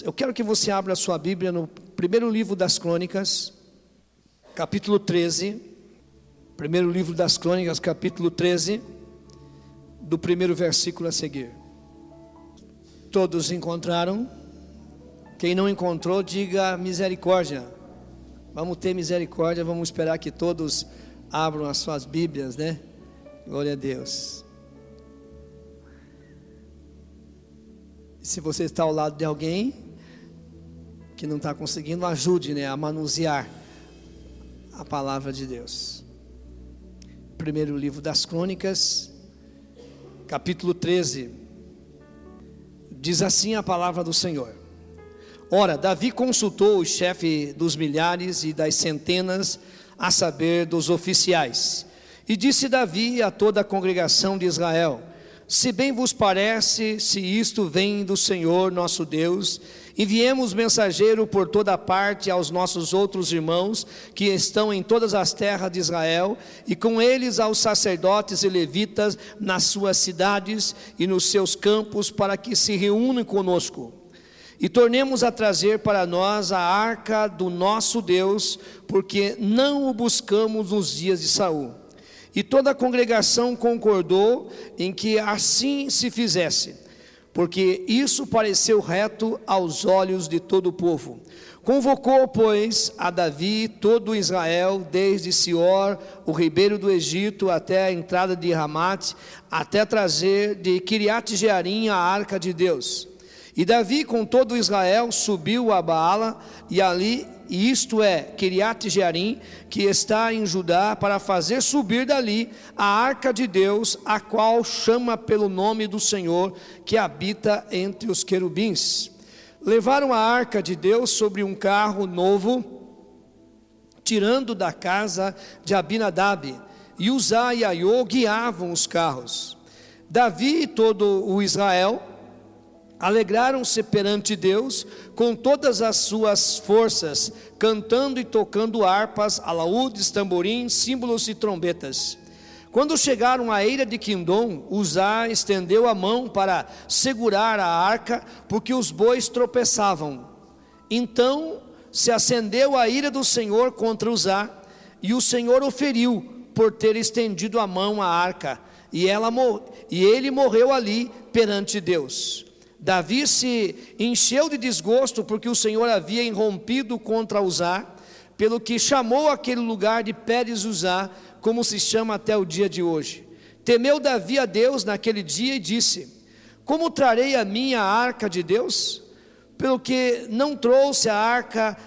Eu quero que você abra a sua Bíblia no primeiro livro das Crônicas, capítulo 13. Primeiro livro das Crônicas, capítulo 13, do primeiro versículo a seguir. Todos encontraram? Quem não encontrou, diga misericórdia. Vamos ter misericórdia, vamos esperar que todos abram as suas Bíblias, né? Glória a Deus. Se você está ao lado de alguém que não está conseguindo, ajude, né, a manusear a palavra de Deus. Primeiro livro das Crônicas, capítulo 13, diz assim a palavra do Senhor. Ora, Davi consultou o chefe dos milhares e das centenas, a saber, dos oficiais. E disse Davi a toda a congregação de Israel: se bem vos parece, se isto vem do Senhor nosso Deus, enviemos mensageiro por toda parte aos nossos outros irmãos que estão em todas as terras de Israel, e com eles aos sacerdotes e levitas nas suas cidades e nos seus campos, para que se reúnam conosco. E tornemos a trazer para nós a arca do nosso Deus, porque não o buscamos nos dias de Saul. E toda a congregação concordou em que assim se fizesse, porque isso pareceu reto aos olhos de todo o povo. Convocou, pois, a Davi todo Israel, desde Sior, o ribeiro do Egito, até a entrada de Ramate, até trazer de Quiriate-Jearim a arca de Deus. E Davi com todo Israel subiu a Baala, e ali, isto é, Quiriate-Jearim, que está em Judá, para fazer subir dali a arca de Deus, a qual chama pelo nome do Senhor, que habita entre os querubins. Levaram a arca de Deus sobre um carro novo, tirando da casa de Abinadab, e Uzá e Aiô guiavam os carros. Davi e todo o Israel alegraram-se perante Deus com todas as suas forças, cantando e tocando harpas, alaúdes, tamborins, símbolos e trombetas. Quando chegaram à eira de Quindom, Uzá estendeu a mão para segurar a arca, porque os bois tropeçavam. Então se acendeu a ira do Senhor contra Uzá, e o Senhor o feriu por ter estendido a mão à arca, e ele morreu ali perante Deus. Davi se encheu de desgosto, porque o Senhor havia irrompido contra Uzá, pelo que chamou aquele lugar de Pérez Uzá, como se chama até o dia de hoje. Temeu Davi a Deus naquele dia e disse: como trarei a minha arca de Deus? Pelo que não trouxe a arca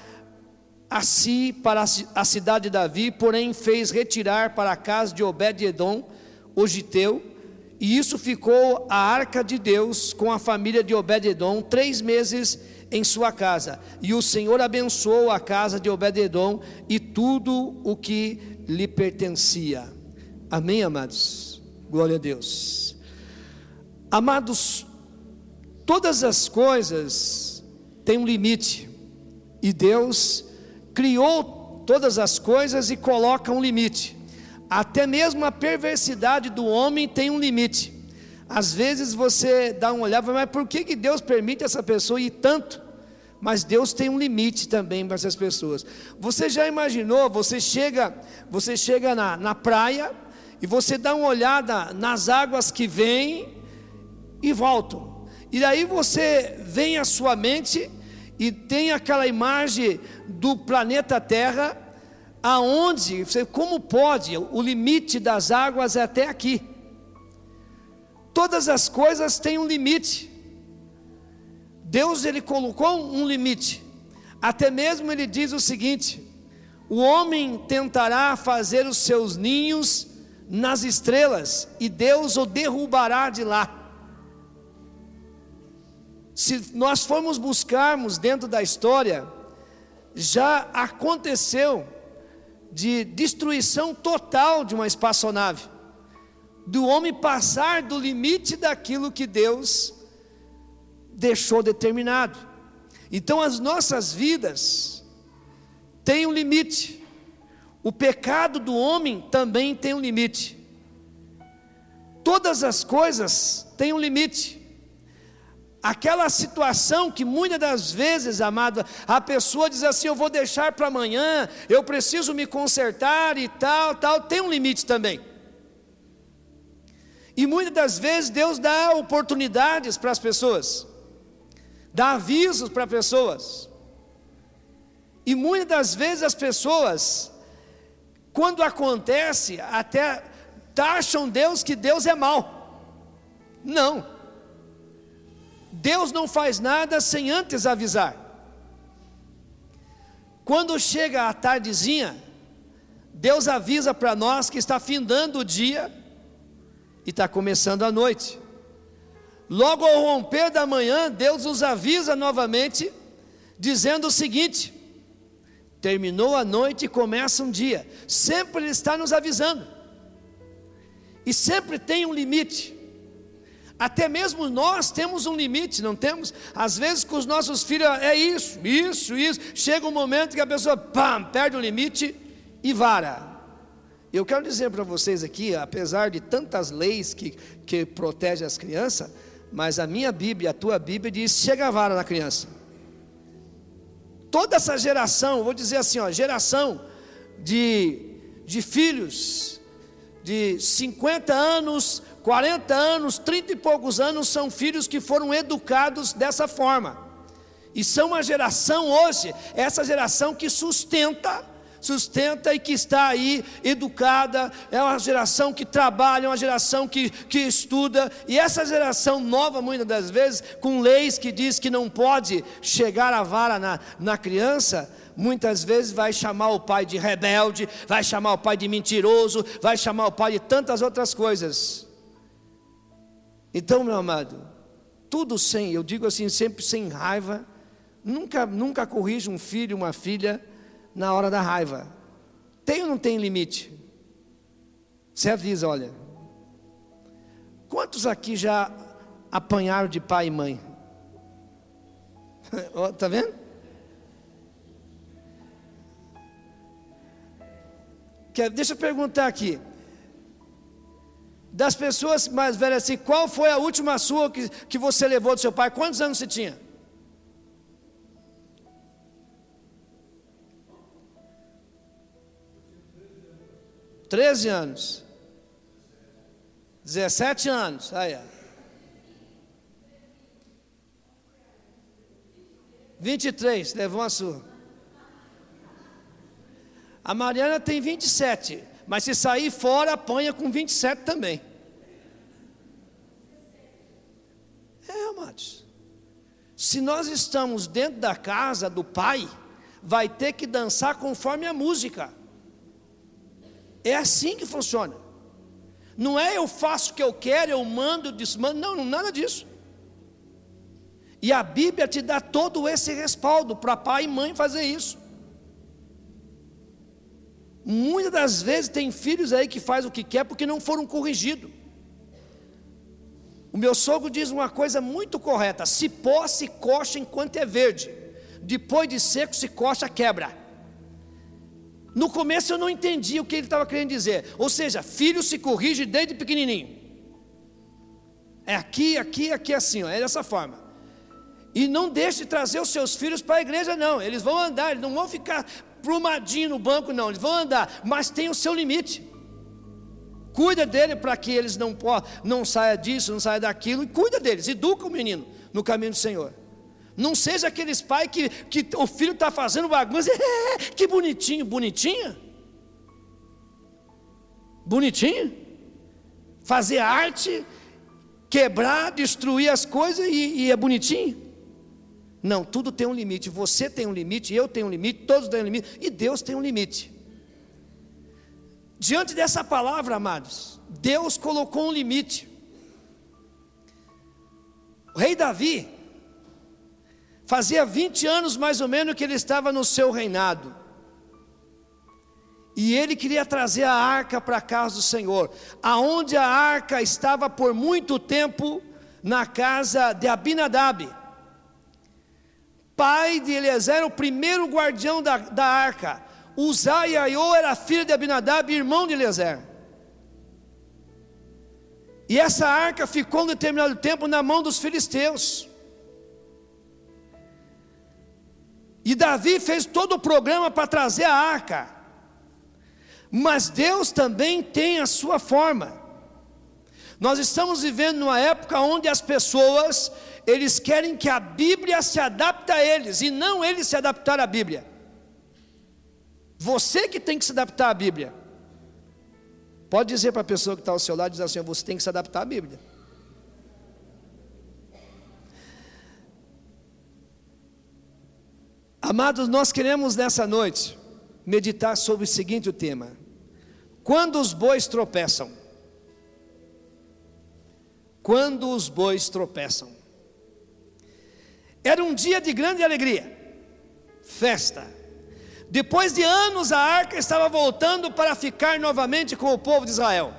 a si para a cidade de Davi, porém fez retirar para a casa de Obed-edom, o giteu. E isso ficou a arca de Deus com a família de Obed-edom 3 meses em sua casa. E o Senhor abençoou a casa de Obed-edom e tudo o que lhe pertencia. Amém, amados? Glória a Deus. Amados, todas as coisas têm um limite. E Deus criou todas as coisas e coloca um limite. Até mesmo a perversidade do homem tem um limite. Às vezes você dá uma olhada, mas por que Deus permite essa pessoa ir tanto? Mas Deus tem um limite também para essas pessoas. Você já imaginou, você chega na praia, e você dá uma olhada nas águas que vêm e voltam. E daí você vem à sua mente e tem aquela imagem do planeta Terra, aonde, como pode, o limite das águas é até aqui. Todas as coisas têm um limite. Deus, ele colocou um limite. Até mesmo ele diz o seguinte: o homem tentará fazer os seus ninhos nas estrelas, e Deus o derrubará de lá. Se nós formos buscarmos dentro da história, já aconteceu de destruição total de uma espaçonave, do homem passar do limite daquilo que Deus deixou determinado. Então as nossas vidas têm um limite. O pecado do homem também tem um limite. Todas as coisas têm um limite. Aquela situação que muitas das vezes, amado, a pessoa diz assim: eu vou deixar para amanhã, eu preciso me consertar e tal, tem um limite também. E muitas das vezes Deus dá oportunidades para as pessoas, dá avisos para pessoas. E muitas das vezes as pessoas, quando acontece, até taxam Deus que Deus é mau. Não. Deus não faz nada sem antes avisar. Quando chega a tardezinha, Deus avisa para nós que está findando o dia e está começando a noite. Logo ao romper da manhã, Deus nos avisa novamente, dizendo o seguinte: terminou a noite e começa um dia. Sempre Ele está nos avisando. E sempre tem um limite. Até mesmo nós temos um limite, não temos? Às vezes com os nossos filhos é isso. Chega um momento que a pessoa perde o limite e vara. Eu quero dizer para vocês aqui, apesar de tantas leis que protegem as crianças, mas a minha Bíblia, a tua Bíblia diz: chega a vara na criança. Toda essa geração, vou dizer assim, geração de filhos de 50 anos, 40 anos, 30 e poucos anos, são filhos que foram educados dessa forma. E são uma geração hoje, essa geração que sustenta e que está aí educada, é uma geração que trabalha, é uma geração que estuda, e essa geração nova, muitas das vezes, com leis que diz que não pode chegar a vara na criança, muitas vezes vai chamar o pai de rebelde, vai chamar o pai de mentiroso, vai chamar o pai de tantas outras coisas. Então, meu amado, tudo eu digo assim, sempre sem raiva. Nunca corrija um filho, uma filha na hora da raiva. Tem ou não tem limite? Você avisa: olha, quantos aqui já apanharam de pai e mãe? Está vendo? Deixa eu perguntar aqui, das pessoas mais velhas assim, qual foi a última sua que você levou do seu pai? Quantos anos você tinha? 13 anos. 17 anos. Aí, 23, levou a sua. A Mariana tem 27, mas se sair fora, apanha com 27 também. Amados, se nós estamos dentro da casa do pai, vai ter que dançar conforme a música. É assim que funciona. Não é eu faço o que eu quero, eu mando, desmando, não, nada disso. E a Bíblia te dá todo esse respaldo para pai e mãe fazer isso. Muitas das vezes tem filhos aí que fazem o que quer porque não foram corrigidos. O meu sogro diz uma coisa muito correta: cipó se coxa enquanto é verde, depois de seco se coxa, quebra. No começo eu não entendi o que ele estava querendo dizer. Ou seja, filho se corrige desde pequenininho. É aqui assim, é dessa forma. E não deixe de trazer os seus filhos para a igreja, não. Eles vão andar, eles não vão ficar plumadinho no banco, não. Eles vão andar, mas tem o seu limite. Cuida dele para que eles não saia disso, não saia daquilo. E cuida deles, educa o menino no caminho do Senhor. Não seja aqueles pais que o filho está fazendo bagunça, que bonitinho, bonitinha. Bonitinho. Fazer arte, quebrar, destruir as coisas e é bonitinho. Não, tudo tem um limite. Você tem um limite, eu tenho um limite, todos têm um limite, e Deus tem um limite. Diante dessa palavra, amados, Deus colocou um limite. O rei Davi, fazia 20 anos mais ou menos que ele estava no seu reinado. E ele queria trazer a arca para a casa do Senhor. Aonde a arca estava por muito tempo na casa de Abinadab, pai de Eliezer, o primeiro guardião da arca. Uzai e Aiô era filho de Abinadab, irmão de Eliezer. E essa arca ficou um determinado tempo na mão dos filisteus. E Davi fez todo o programa para trazer a arca. Mas Deus também tem a sua forma. Nós estamos vivendo numa época onde as pessoas, eles querem que a Bíblia se adapte a eles, e não eles se adaptar à Bíblia. Você que tem que se adaptar à Bíblia. Pode dizer para a pessoa que está ao seu lado, diz assim: você tem que se adaptar à Bíblia. Amados, nós queremos nessa noite meditar sobre o seguinte tema: quando os bois tropeçam. Quando os bois tropeçam. Era um dia de grande alegria, festa. Depois de anos a arca estava voltando para ficar novamente com o povo de Israel.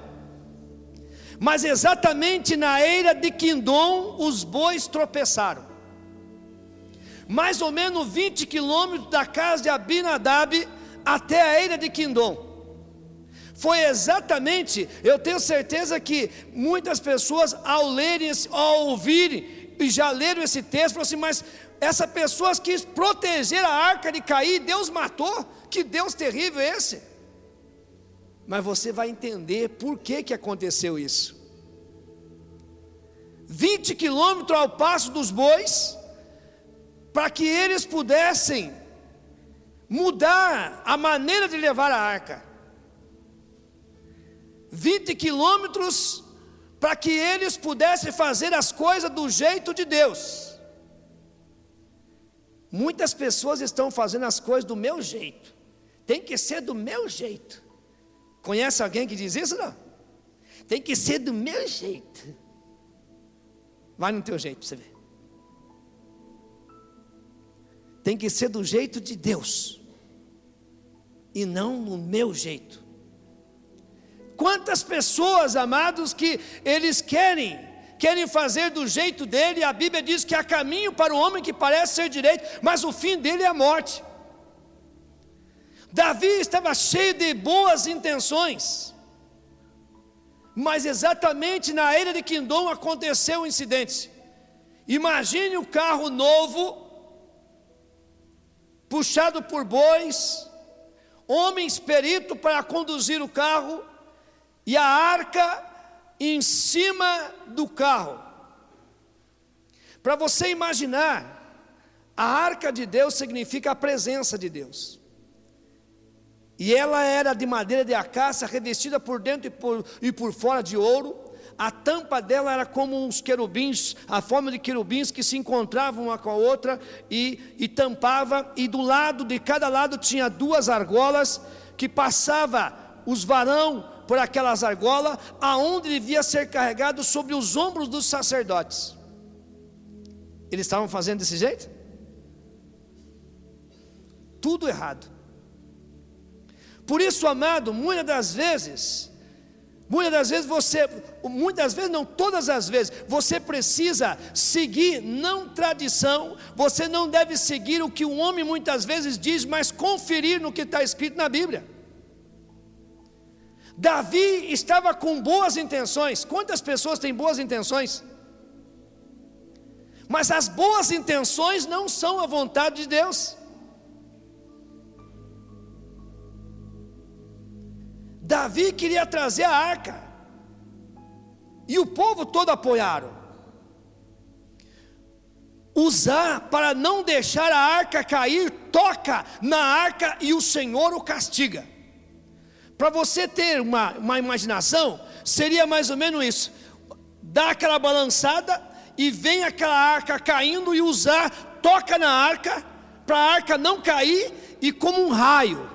Mas exatamente na eira de Quindom os bois tropeçaram. Mais ou menos 20 quilômetros da casa de Abinadab até a eira de Quindom. Foi exatamente, eu tenho certeza que muitas pessoas ao lerem, ao ouvirem, e já leram esse texto, falaram assim: mas essa pessoa quis proteger a arca de cair, Deus matou, que Deus terrível é esse? Mas você vai entender por que aconteceu isso. 20 quilômetros ao passo dos bois, para que eles pudessem mudar a maneira de levar a arca. 20 quilômetros para que eles pudessem fazer as coisas do jeito de Deus. Muitas pessoas estão fazendo as coisas do meu jeito. Tem que ser do meu jeito. Conhece alguém que diz isso, não? Tem que ser do meu jeito. Vai no teu jeito para você ver. Tem que ser do jeito de Deus, e não no meu jeito. Quantas pessoas, amados, que eles querem fazer do jeito dele. A Bíblia diz que há caminho para o homem que parece ser direito, mas o fim dele é a morte. Davi estava cheio de boas intenções, mas exatamente na eira de Quindom aconteceu um incidente. Imagine o carro novo, puxado por bois, homens peritos para conduzir o carro, e a arca em cima do carro. Para você imaginar, a arca de Deus significa a presença de Deus. E ela era de madeira de acácia, revestida por dentro e por fora de ouro. A tampa dela era como uns querubins, a forma de querubins que se encontravam uma com a outra e tampava. E do lado, de cada lado, tinha duas argolas que passava os varão por aquelas argolas, aonde devia ser carregado sobre os ombros dos sacerdotes. Eles estavam fazendo desse jeito? Tudo errado. Por isso, amado, muitas das vezes não, todas as vezes, você precisa seguir, não tradição, você não deve seguir o que o homem muitas vezes diz, mas conferir no que está escrito na Bíblia. Davi estava com boas intenções. Quantas pessoas têm boas intenções? Mas as boas intenções não são a vontade de Deus. Davi queria trazer a arca, e o povo todo apoiaram. Usar para não deixar a arca cair, toca na arca e o Senhor o castiga. Para você ter uma imaginação, seria mais ou menos isso: dá aquela balançada e vem aquela arca caindo, e usar, toca na arca, para a arca não cair, e como um raio,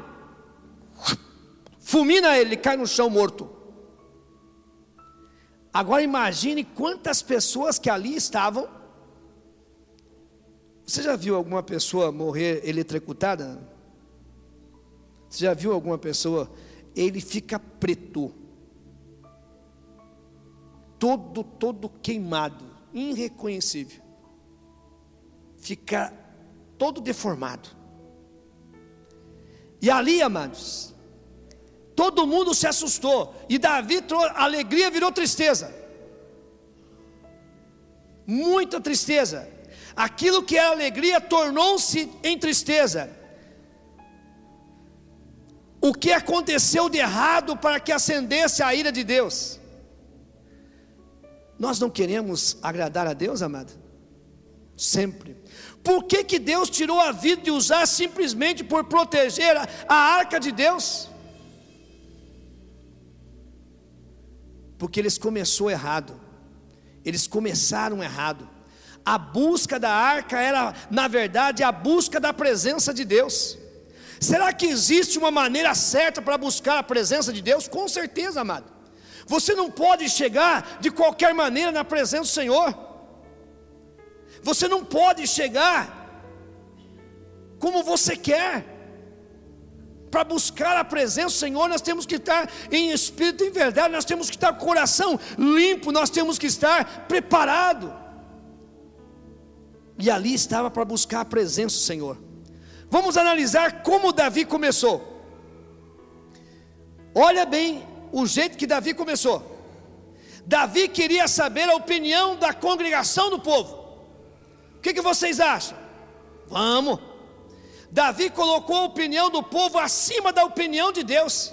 fulmina ele cai no chão morto. Agora imagine quantas pessoas que ali estavam. Você já viu alguma pessoa morrer eletrocutada? Você já viu alguma pessoa? Ele fica preto, todo queimado, irreconhecível, fica todo deformado. E ali, amados, todo mundo se assustou, e Davi, a alegria virou tristeza, muita tristeza. Aquilo que era alegria tornou-se em tristeza. O que aconteceu de errado para que acendesse a ira de Deus? Nós não queremos agradar a Deus, amado? Sempre. Por que Deus tirou a vida de Uzá simplesmente por proteger a arca de Deus? Porque eles começaram errado. Eles começaram errado. A busca da arca era, na verdade, a busca da presença de Deus. Será que existe uma maneira certa para buscar a presença de Deus? Com certeza, amado. Você não pode chegar de qualquer maneira na presença do Senhor. Você não pode chegar como você quer. Para buscar a presença do Senhor, nós temos que estar em espírito e em verdade, nós temos que estar com o coração limpo, nós temos que estar preparado. E ali estava para buscar a presença do Senhor. Vamos analisar como Davi começou. Olha bem o jeito que Davi começou. Davi queria saber a opinião da congregação do povo. O que vocês acham? Vamos. Davi colocou a opinião do povo acima da opinião de Deus.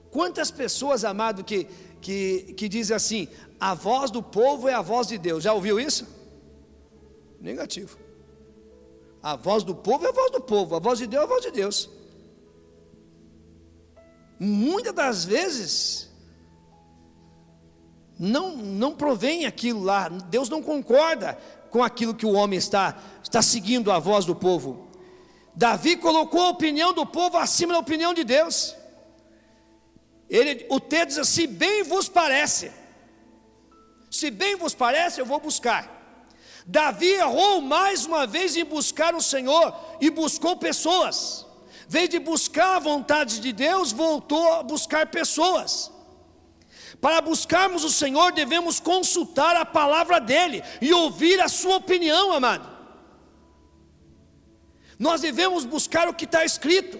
Quantas pessoas, amado, que dizem assim: a voz do povo é a voz de Deus. Já ouviu isso? Negativo. A voz do povo é a voz do povo, a voz de Deus é a voz de Deus. Muitas das vezes não provém aquilo lá. Deus não concorda com aquilo que o homem está seguindo a voz do povo. Davi colocou a opinião do povo acima da opinião de Deus. O texto diz assim: bem vos parece. Se bem vos parece, eu vou buscar. Davi errou mais uma vez em buscar o Senhor e buscou pessoas. Em vez de buscar a vontade de Deus, voltou a buscar pessoas. Para buscarmos o Senhor, devemos consultar a palavra dEle e ouvir a sua opinião, amado. Nós devemos buscar o que está escrito.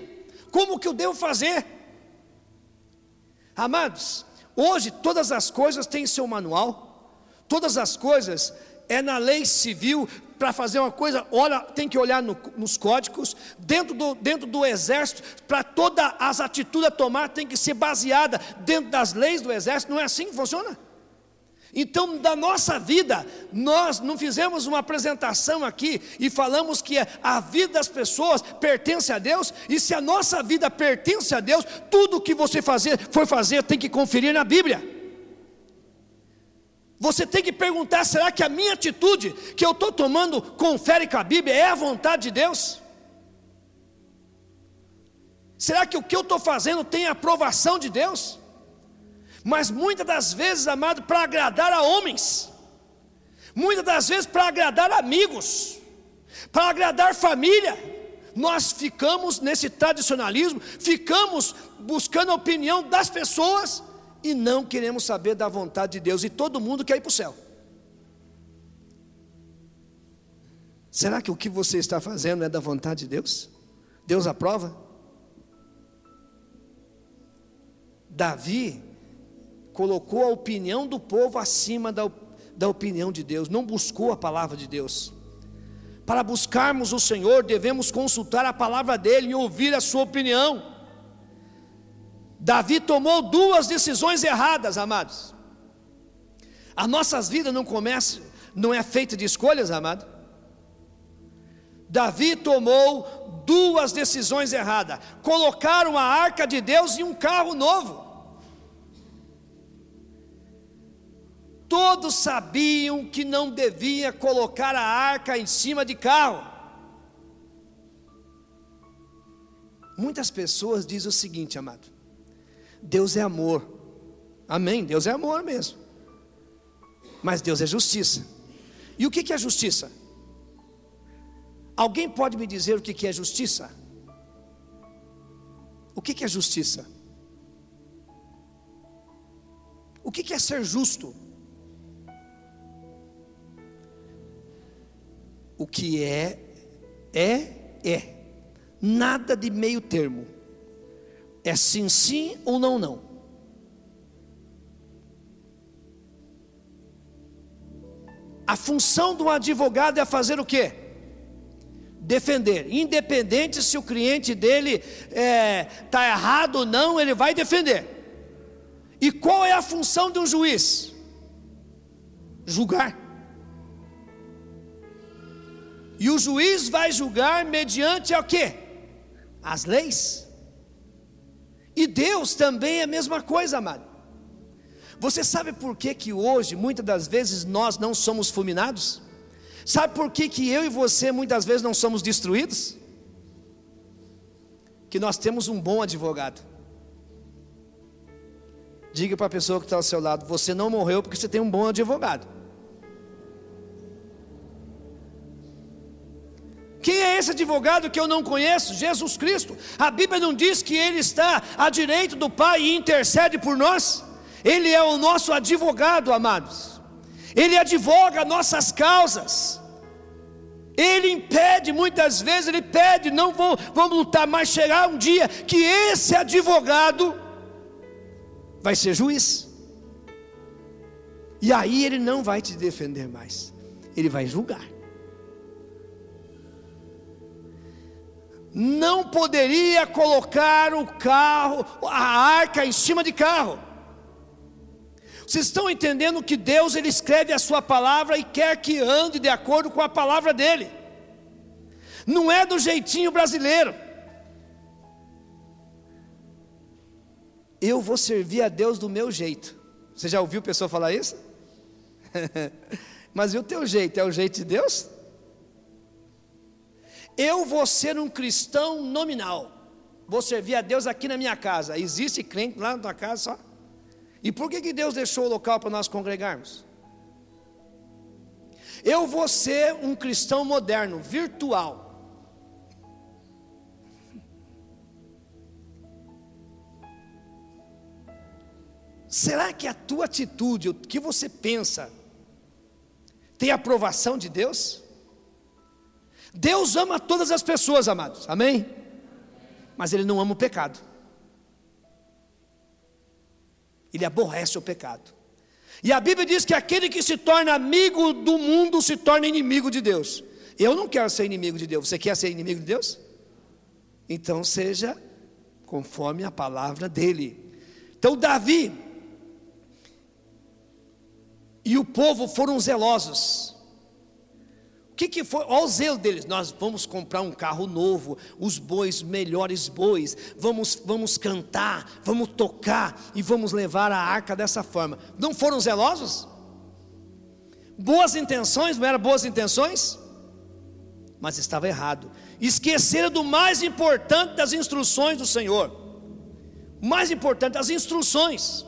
Como que eu devo fazer? Amados, hoje todas as coisas têm seu manual. Todas as coisas na lei civil. Para fazer uma coisa, tem que olhar nos códigos. Dentro do exército, para todas as atitudes a tomar, tem que ser baseada dentro das leis do exército. Não é assim que funciona? Então, da nossa vida, nós não fizemos uma apresentação aqui e falamos que a vida das pessoas pertence a Deus. E se a nossa vida pertence a Deus, tudo que você for fazer tem que conferir na Bíblia. Você tem que perguntar: será que a minha atitude que eu estou tomando confere com a Bíblia? É a vontade de Deus? Será que o que eu estou fazendo tem a aprovação de Deus? Mas muitas das vezes, amado, para agradar a homens, muitas das vezes para agradar amigos, para agradar família, nós ficamos nesse tradicionalismo, ficamos buscando a opinião das pessoas e não queremos saber da vontade de Deus. E todo mundo quer ir para o céu. Será que o que você está fazendo é da vontade de Deus? Deus aprova? Davi colocou a opinião do povo acima da opinião de Deus. Não buscou a palavra de Deus. Para buscarmos o Senhor, devemos consultar a palavra dEle e ouvir a sua opinião. Davi tomou duas decisões erradas, amados. As nossas vidas não é feita de escolhas, amado. Davi tomou duas decisões erradas. Colocaram a arca de Deus em um carro novo. Todos sabiam que não devia colocar a arca em cima de carro. Muitas pessoas dizem o seguinte, amado: Deus é amor. Amém, Deus é amor mesmo. Mas Deus é justiça. E o que é justiça? Alguém pode me dizer o que é justiça? O que é justiça? O que é ser justo? O que é. Nada de meio termo. É sim, sim ou não, não. A função do advogado é fazer o quê? Defender. Independente se o cliente dele está errado ou não, ele vai defender. E qual é a função de um juiz? Julgar. E o juiz vai julgar mediante o quê? As leis. E Deus também é a mesma coisa, amado. Você sabe por que hoje, muitas das vezes, nós não somos fulminados? Sabe por que eu e você, muitas vezes, não somos destruídos? Que nós temos um bom advogado. Diga para a pessoa que está ao seu lado: você não morreu porque você tem um bom advogado. Quem é esse advogado que eu não conheço? Jesus Cristo. A Bíblia não diz que Ele está à direita do Pai e intercede por nós? Ele é o nosso advogado, amados. Ele advoga nossas causas. Ele impede, muitas vezes Ele pede: não vamos lutar, mas chegar um dia que esse advogado vai ser juiz. E aí Ele não vai te defender mais, Ele vai julgar. Não poderia colocar o carro, a arca em cima de carro. Vocês estão entendendo que Deus, Ele escreve a sua palavra e quer que ande de acordo com a palavra dEle. Não é do jeitinho brasileiro. Eu vou servir a Deus do meu jeito. Você já ouviu pessoa falar isso? Mas e o teu jeito? É o jeito de Deus? Eu vou ser um cristão nominal. Vou servir a Deus aqui na minha casa. Existe crente lá na tua casa só? E por que Deus deixou o local para nós congregarmos? Eu vou ser um cristão moderno, virtual. Será que a tua atitude, o que você pensa, tem aprovação de Deus? Deus ama todas as pessoas, amados, amém? Mas Ele não ama o pecado. Ele aborrece o pecado. E a Bíblia diz que aquele que se torna amigo do mundo se torna inimigo de Deus. Eu não quero ser inimigo de Deus. Você quer ser inimigo de Deus? Então seja conforme a palavra dele. Então Davi e o povo foram zelosos. O que foi? Olha o zelo deles: nós vamos comprar um carro novo, os bois, melhores bois, vamos cantar, vamos tocar e vamos levar a arca dessa forma. Não foram zelosos? Boas intenções, não eram boas intenções? Mas estava errado. Esqueceram do mais importante das instruções do Senhor. O mais importante, as instruções.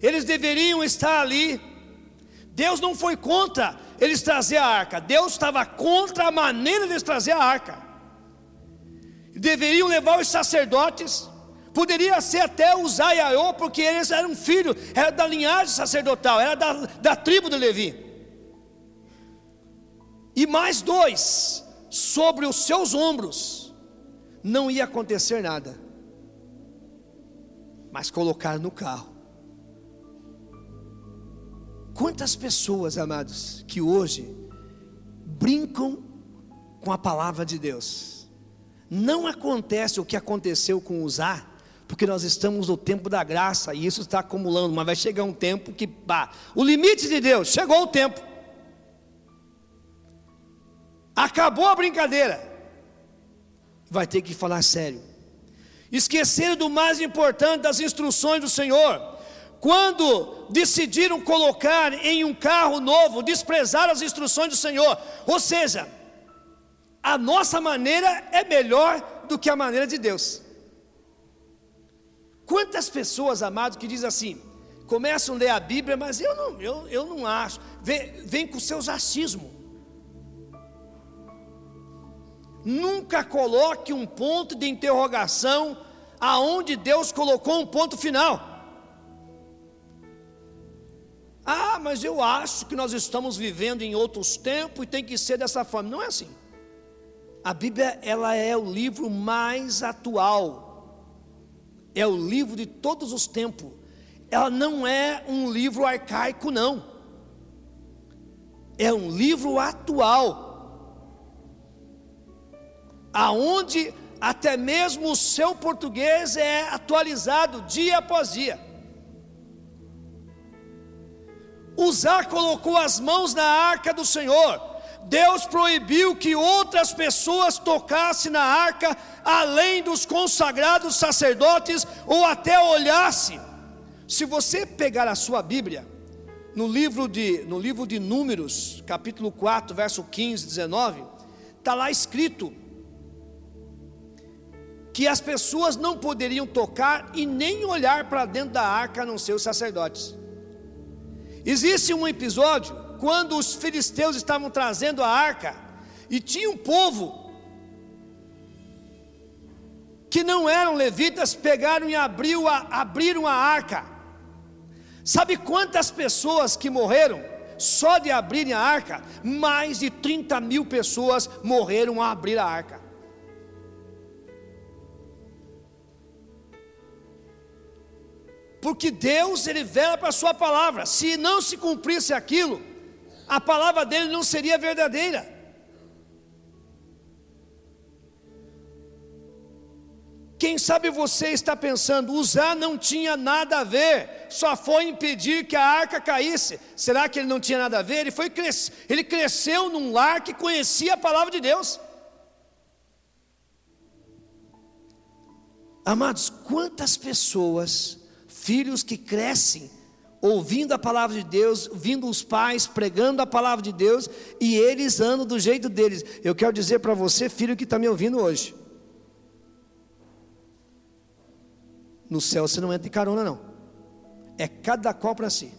Eles deveriam estar ali. Deus não foi contra eles trazer a arca. Deus estava contra a maneira de eles trazer a arca. Deveriam levar os sacerdotes. Poderia ser até o Zaiaiô, porque eles eram filhos, era da linhagem sacerdotal, era da tribo de Levi. E mais 2, sobre os seus ombros, não ia acontecer nada. Mas colocaram no carro. Quantas pessoas, amados, que hoje brincam com a palavra de Deus. Não acontece o que aconteceu com Uzá, porque nós estamos no tempo da graça e isso está acumulando, mas vai chegar um tempo que, o limite de Deus, chegou o tempo. Acabou a brincadeira. Vai ter que falar sério. Esqueceram do mais importante das instruções do Senhor. Quando decidiram colocar em um carro novo, desprezar as instruções do Senhor. Ou seja, a nossa maneira é melhor do que a maneira de Deus. Quantas pessoas, amados, que dizem assim, começam a ler a Bíblia, mas eu não acho, vem com seus achismos. Nunca coloque um ponto de interrogação aonde Deus colocou um ponto final. Mas eu acho que nós estamos vivendo em outros tempos e tem que ser dessa forma. Não é assim. A Bíblia, ela é o livro mais atual. É o livro de todos os tempos. Ela não é um livro arcaico, não. é um livro atual, aonde até mesmo o seu português é atualizado dia após dia. Uzá colocou as mãos na arca do Senhor. Deus proibiu que outras pessoas tocassem na arca, além dos consagrados sacerdotes, ou até olhassem. Se você pegar a sua Bíblia, no livro de Números, capítulo 4, verso 15 e 19, está lá escrito que as pessoas não poderiam tocar e nem olhar para dentro da arca, a não ser os sacerdotes. Existe um episódio, quando os filisteus estavam trazendo a arca, e tinha um povo, que não eram levitas, pegaram e abriram a arca. Sabe quantas pessoas que morreram, só de abrirem a arca? Mais de 30.000 pessoas morreram a abrir a arca. Porque Deus, Ele vela para a sua palavra. Se não se cumprisse aquilo, a palavra dele não seria verdadeira. Quem sabe você está pensando, Uzá não tinha nada a ver, só foi impedir que a arca caísse. Será que ele não tinha nada a ver? Ele cresceu num lar que conhecia a palavra de Deus. Amados, quantas pessoas, filhos que crescem ouvindo a palavra de Deus, ouvindo os pais pregando a palavra de Deus, e eles andam do jeito deles. Eu quero dizer para você, filho que está me ouvindo hoje, no céu você não entra de carona não, é cada qual para si.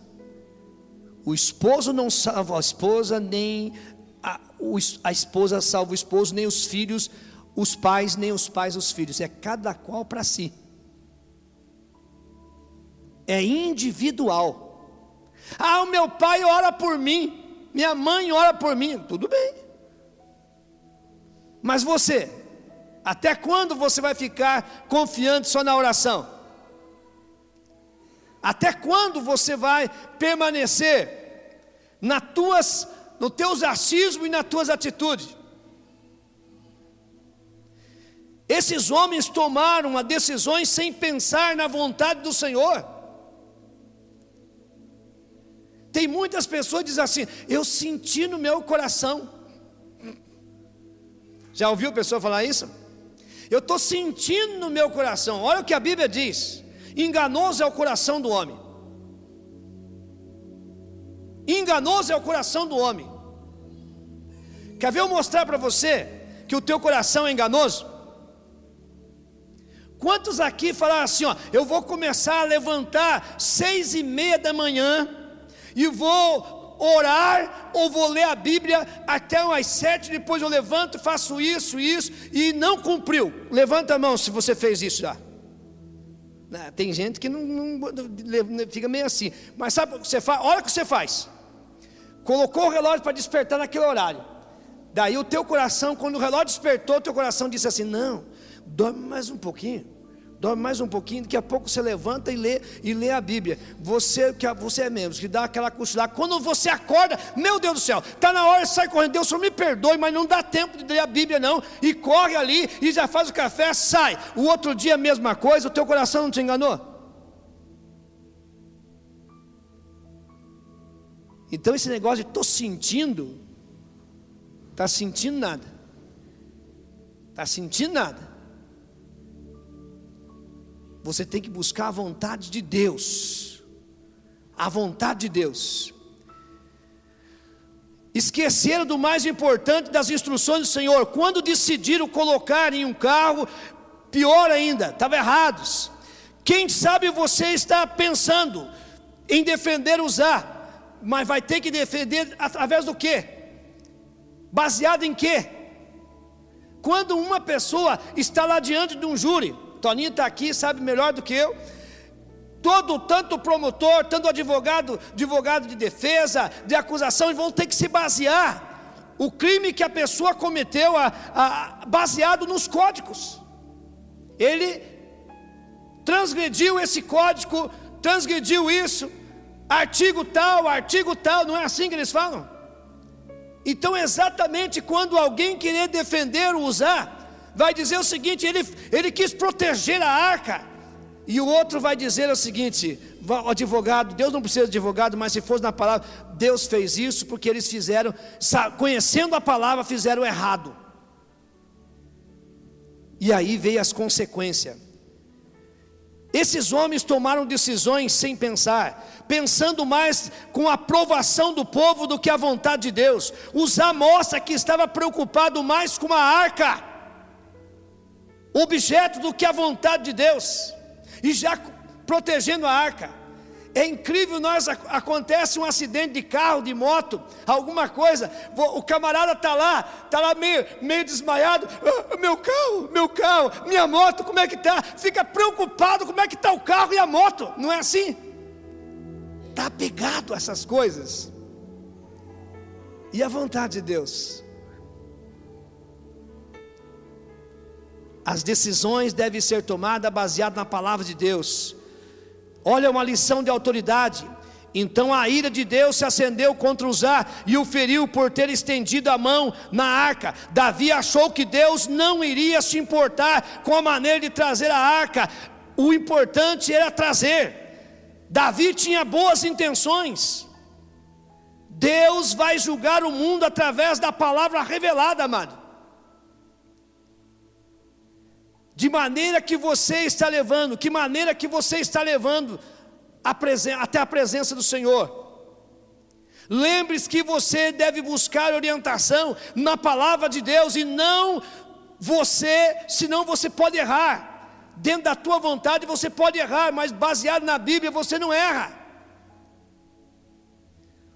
O esposo não salva a esposa, nem a esposa salva o esposo, nem os filhos, os pais, nem os pais os filhos, é cada qual para si. É individual. O meu pai ora por mim, minha mãe ora por mim, tudo bem. Mas você, até quando você vai ficar confiante só na oração? Até quando você vai permanecer no teus achismos e nas tuas atitudes? Esses homens tomaram as decisões sem pensar na vontade do Senhor. Tem muitas pessoas que dizem assim, eu senti no meu coração. Já ouviu a pessoa falar isso? Eu estou sentindo no meu coração. Olha o que a Bíblia diz. Enganoso é o coração do homem. Enganoso é o coração do homem. Quer ver eu mostrar para você que o teu coração é enganoso? Quantos aqui falaram assim, eu vou começar a levantar 6:30 da manhã e vou orar ou vou ler a Bíblia até umas 7, depois eu levanto, faço isso, e não cumpriu? Levanta a mão se você fez isso já. Tem gente que não fica meio assim, mas sabe o que você faz? Olha o que você faz. Colocou o relógio para despertar naquele horário. Daí o teu coração, quando o relógio despertou, o teu coração disse assim, não, dorme mais um pouquinho, daqui a pouco você levanta e lê a Bíblia. Você é mesmo, que dá aquela cochilada. Quando você acorda, meu Deus do céu, está na hora, sai correndo, Deus só me perdoe, mas não dá tempo de ler a Bíblia não, e corre ali, e já faz o café, sai. O outro dia a mesma coisa, o teu coração não te enganou? Então esse negócio de estou sentindo, está sentindo nada. Você tem que buscar a vontade de Deus. A vontade de Deus. Esqueceram do mais importante, das instruções do Senhor. Quando decidiram colocar em um carro, pior ainda, estavam errados. Quem sabe você está pensando em defender Uzá, mas vai ter que defender através do quê? Baseado em quê? Quando uma pessoa está lá diante de um júri, Toninho está aqui, sabe melhor do que eu, tanto o promotor, tanto o advogado de defesa, de acusação, eles vão ter que se basear o crime que a pessoa cometeu, baseado nos códigos. Ele transgrediu esse código, transgrediu isso, artigo tal, não é assim que eles falam? Então, exatamente quando alguém querer defender ou usar, vai dizer o seguinte: ele quis proteger a arca, e o outro vai dizer o seguinte: o advogado, Deus não precisa de advogado, mas se fosse na palavra, Deus fez isso porque eles fizeram, conhecendo a palavra, fizeram errado. E aí veio as consequências. Esses homens tomaram decisões sem pensar, pensando mais com a aprovação do povo do que a vontade de Deus. Uzá mostra que estava preocupado mais com a arca, objeto, do que a vontade de Deus, e já protegendo a arca. É incrível, acontece um acidente de carro, de moto, alguma coisa, o camarada está lá meio desmaiado, meu carro, minha moto, como é que está? Fica preocupado como é que está o carro e a moto, não é assim? Está apegado a essas coisas. E a vontade de Deus? As decisões devem ser tomadas baseadas na palavra de Deus. Olha uma lição de autoridade. Então a ira de Deus se acendeu contra Uzá e o feriu por ter estendido a mão na arca. Davi achou que Deus não iria se importar com a maneira de trazer a arca. O importante era trazer. Davi tinha boas intenções. Deus vai julgar o mundo através da palavra revelada, amado. De maneira que você está levando, que maneira que você está levando até a presença do Senhor. Lembre-se que você deve buscar orientação na palavra de Deus, e não você, senão você pode errar. Dentro da tua vontade você pode errar, mas baseado na Bíblia você não erra.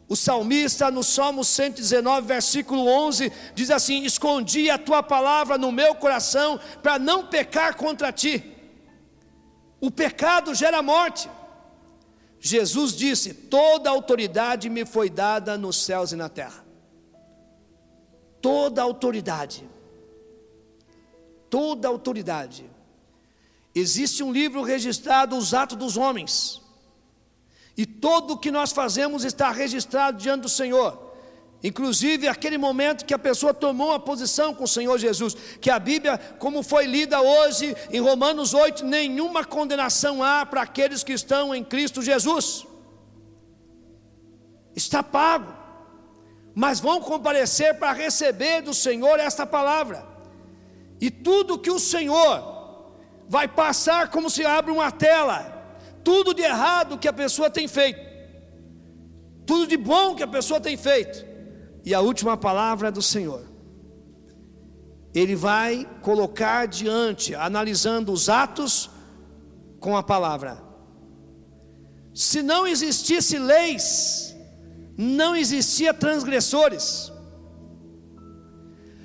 O salmista, no Salmo 119, versículo 11, diz assim: escondi a tua palavra no meu coração, para não pecar contra ti. O pecado gera morte. Jesus disse: toda autoridade me foi dada nos céus e na terra. Toda autoridade. Toda autoridade. Existe um livro registrado, os Atos dos Homens, e tudo o que nós fazemos está registrado diante do Senhor. Inclusive aquele momento que a pessoa tomou uma posição com o Senhor Jesus, que a Bíblia, como foi lida hoje em Romanos 8, nenhuma condenação há para aqueles que estão em Cristo Jesus. Está pago, mas vão comparecer para receber do Senhor esta palavra. E tudo que o Senhor vai passar, como se abre uma tela, tudo de errado que a pessoa tem feito, tudo de bom que a pessoa tem feito, e a última palavra é do Senhor. Ele vai colocar diante, analisando os atos com a palavra. Se não existisse leis, não existia transgressores.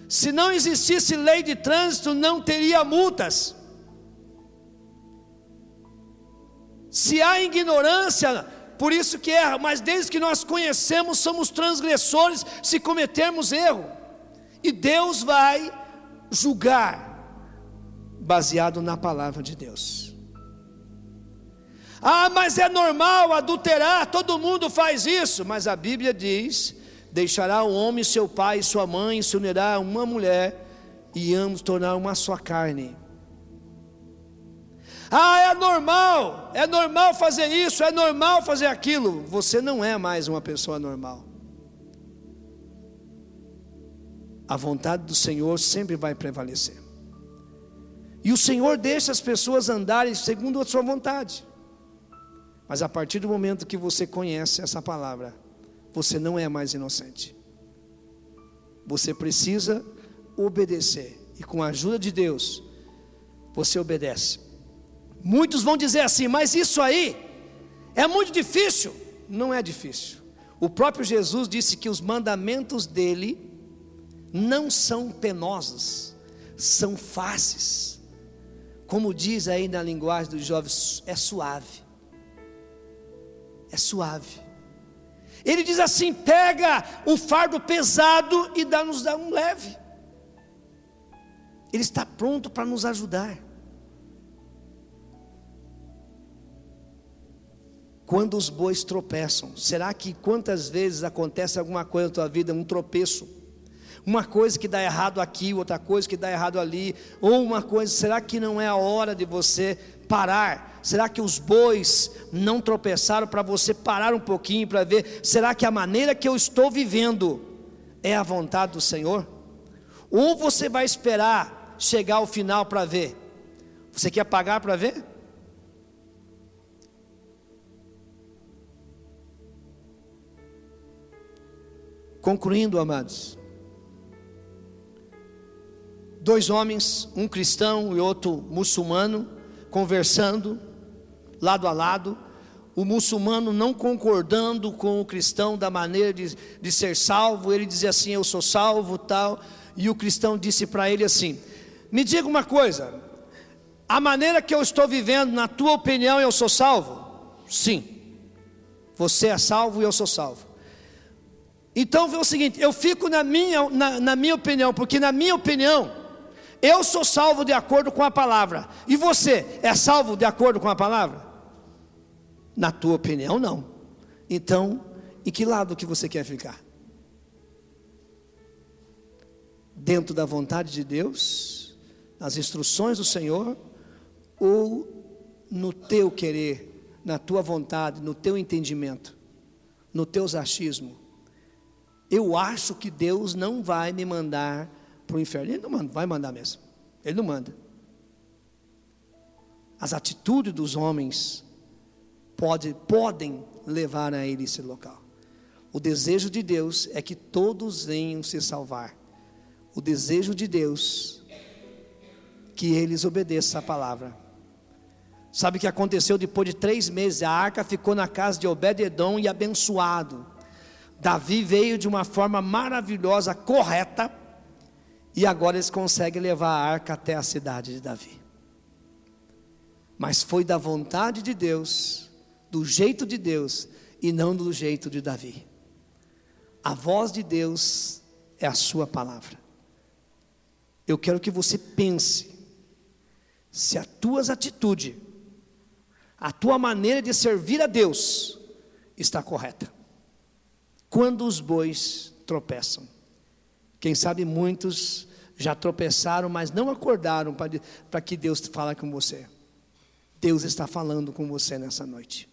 Se não existisse lei de trânsito, não teria multas. Se há ignorância, por isso que erra, mas desde que nós conhecemos, somos transgressores se cometermos erro. E Deus vai julgar baseado na palavra de Deus. Ah, mas é normal adulterar, todo mundo faz isso. Mas a Bíblia diz: deixará o homem seu pai e sua mãe, e se unirá a uma mulher, e ambos tornar uma só carne. Ah, é normal fazer isso, é normal fazer aquilo. Você não é mais uma pessoa normal. A vontade do Senhor sempre vai prevalecer. E o Senhor deixa as pessoas andarem segundo a sua vontade. Mas a partir do momento que você conhece essa palavra, você não é mais inocente. Você precisa obedecer. E com a ajuda de Deus, você obedece. Muitos vão dizer assim: mas isso aí é muito difícil. Não é difícil. O próprio Jesus disse que os mandamentos dele não são penosos, são fáceis. Como diz aí na linguagem dos jovens, é suave. É suave. Ele diz assim: pega o fardo pesado e nos dá um leve. Ele está pronto para nos ajudar. Quando os bois tropeçam, será que quantas vezes acontece alguma coisa na tua vida, um tropeço? Uma coisa que dá errado aqui, outra coisa que dá errado ali, ou uma coisa, será que não é a hora de você parar? Será que os bois não tropeçaram para você parar um pouquinho para ver? Será que a maneira que eu estou vivendo é a vontade do Senhor? Ou você vai esperar chegar ao final para ver? Você quer pagar para ver? Concluindo, amados, 2 homens, um cristão e outro muçulmano, conversando, lado a lado, o muçulmano não concordando com o cristão da maneira de ser salvo, ele dizia assim, eu sou salvo, tal, e o cristão disse para ele assim, me diga uma coisa, a maneira que eu estou vivendo, na tua opinião, eu sou salvo? Sim, você é salvo e eu sou salvo. Então é o seguinte, eu fico na minha opinião, porque na minha opinião, eu sou salvo de acordo com a palavra. E você é salvo de acordo com a palavra? Na tua opinião, não. Então, em que lado que você quer ficar? Dentro da vontade de Deus, nas instruções do Senhor, ou no teu querer, na tua vontade, no teu entendimento, no teu achismo? Eu acho que Deus não vai me mandar para o inferno. Ele não manda, vai mandar mesmo. Ele não manda. As atitudes dos homens podem levar a ele esse local. O desejo de Deus é que todos venham se salvar. O desejo de Deus que eles obedeçam a palavra. Sabe o que aconteceu depois de 3 meses? A arca ficou na casa de Obed-edom e abençoado. Davi veio de uma forma maravilhosa, correta, e agora eles conseguem levar a arca até a cidade de Davi. Mas foi da vontade de Deus, do jeito de Deus, e não do jeito de Davi. A voz de Deus é a sua palavra. Eu quero que você pense, se as tuas atitudes, a tua maneira de servir a Deus, está correta. Quando os bois tropeçam, quem sabe muitos já tropeçaram, mas não acordaram para que Deus fale com você. Deus está falando com você nessa noite.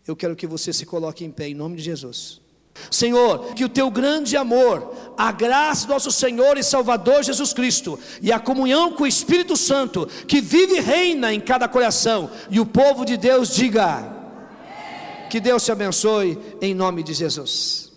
Eu quero que você se coloque em pé, em nome de Jesus. Senhor, que o teu grande amor, a graça do nosso Senhor e Salvador Jesus Cristo, e a comunhão com o Espírito Santo, que vive e reina em cada coração, e o povo de Deus diga, que Deus te abençoe, em nome de Jesus.